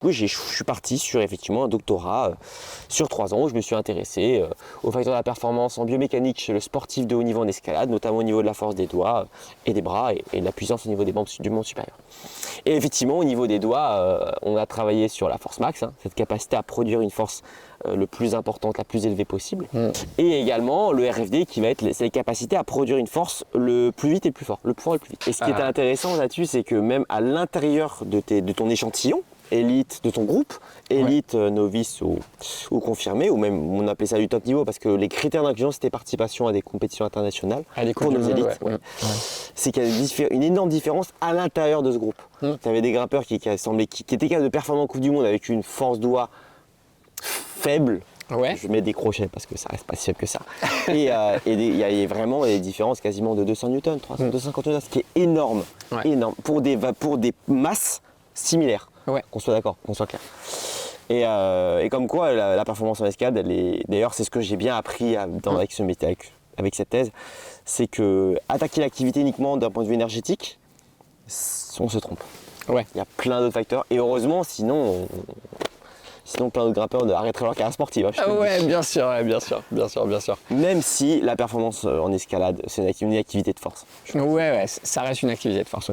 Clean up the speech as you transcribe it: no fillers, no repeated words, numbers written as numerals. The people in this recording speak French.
coup, je suis parti sur effectivement un doctorat sur 3 ans où je me suis intéressé aux facteurs de la performance en biomécanique chez le sportif de haut niveau en escalade, notamment au niveau de la force des doigts et des bras et de la puissance au niveau du membre supérieur. Et effectivement, au niveau des doigts, on a travaillé sur la force max, cette capacité à produire une force le plus importante, la plus élevée possible. Et également le RFD qui va être les capacités à produire une force le plus vite et le plus fort, le plus fort et le plus vite. Et ce qui était intéressant là-dessus, c'est que même à l'intérieur de ton échantillon, élite de ton groupe, élite, novice ou confirmé, ou même on appelait ça du top niveau parce que les critères d'inclusion c'était participation à des compétitions internationales pour nos élites. C'est qu'il y a une énorme différence à l'intérieur de ce groupe. Tu avais des grimpeurs qui étaient capables de performer en Coupe du Monde avec une force doigt faible. Je mets des crochets parce que ça reste pas si faible que ça. Et il y a vraiment des différences quasiment de 200 newtons, 300, 250 newtons, ce qui est énorme, énorme pour des masses similaires. Qu'on soit d'accord, qu'on soit clair. Et comme quoi la performance en escalade, d'ailleurs c'est ce que j'ai bien appris avec ce métier, avec cette thèse, c'est que attaquer l'activité uniquement d'un point de vue énergétique, on se trompe. Il y a plein d'autres facteurs et heureusement sinon plein d'autres grimpeurs arrêteraient leur carrière sportive. Bien sûr. Même si la performance en escalade, c'est une activité de force. Ça reste une activité de force.